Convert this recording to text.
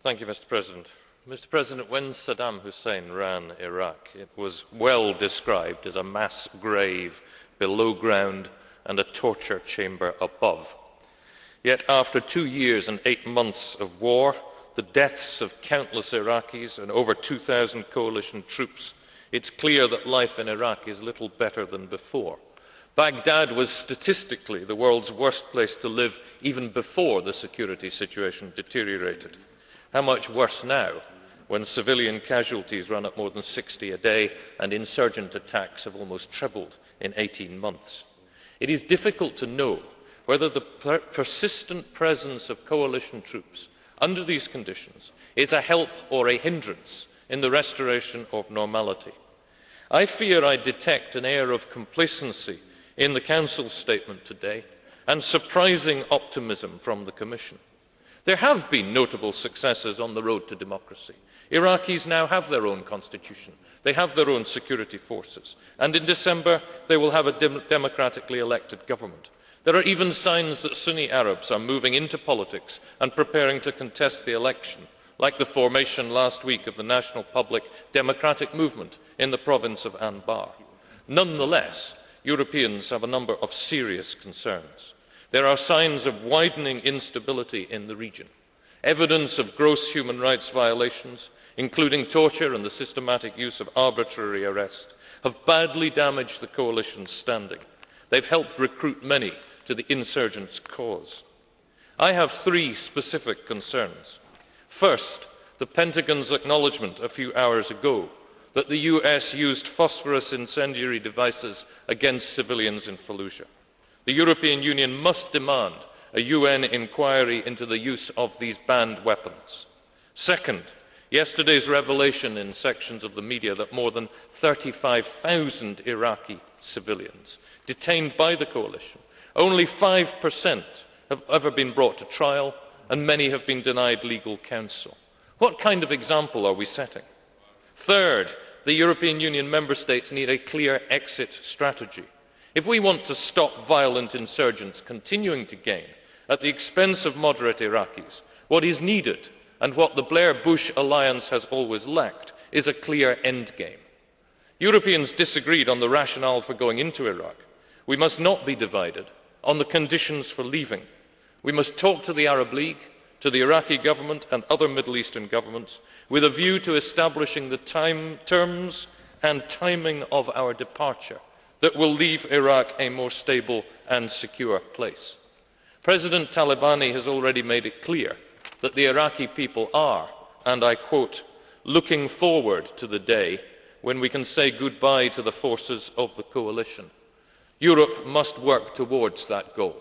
Mr President. Mr President, when Saddam Hussein ran Iraq, it was well described as a mass grave below ground and a torture chamber above. Yet after 2 years and 8 months of war, the deaths of countless Iraqis and over 2,000 coalition troops, it's clear that life in Iraq is little better than before. Baghdad was statistically the world's worst place to live even before the security situation deteriorated. How much worse now, when civilian casualties run at more than 60 a day and insurgent attacks have almost trebled in 18 months. It is difficult to know whether the persistent presence of coalition troops under these conditions is a help or a hindrance in the restoration of normality. I fear I detect an air of complacency in the Council's statement today and surprising optimism from the Commission. There have been notable successes on the road to democracy. Iraqis now have their own constitution, they have their own security forces, and in December they will have a democratically elected government. There are even signs that Sunni Arabs are moving into politics and preparing to contest the election, like the formation last week of the National Public Democratic Movement in the province of Anbar. Nonetheless, Europeans have a number of serious concerns. There are signs of widening instability in the region. Evidence of gross human rights violations, including torture and the systematic use of arbitrary arrest, have badly damaged the coalition's standing. They've helped recruit many to the insurgents' cause. I have 3 specific concerns. First, the Pentagon's acknowledgement a few hours ago that the US used phosphorus incendiary devices against civilians in Fallujah. The European Union must demand a UN inquiry into the use of these banned weapons. Second, yesterday's revelation in sections of the media that more than 35,000 Iraqi civilians detained by the coalition, only 5% have ever been brought to trial, and many have been denied legal counsel. What kind of example are we setting? Third, the European Union member states need a clear exit strategy. If we want to stop violent insurgents continuing to gain at the expense of moderate Iraqis, what is needed, and what the Blair-Bush alliance has always lacked, is a clear endgame. Europeans disagreed on the rationale for going into Iraq. We must not be divided on the conditions for leaving. We must talk to the Arab League, to the Iraqi government and other Middle Eastern governments with a view to establishing the terms and timing of our departure that will leave Iraq a more stable and secure place. President Talabani has already made it clear that the Iraqi people are, and I quote, looking forward to the day when we can say goodbye to the forces of the coalition. Europe must work towards that goal.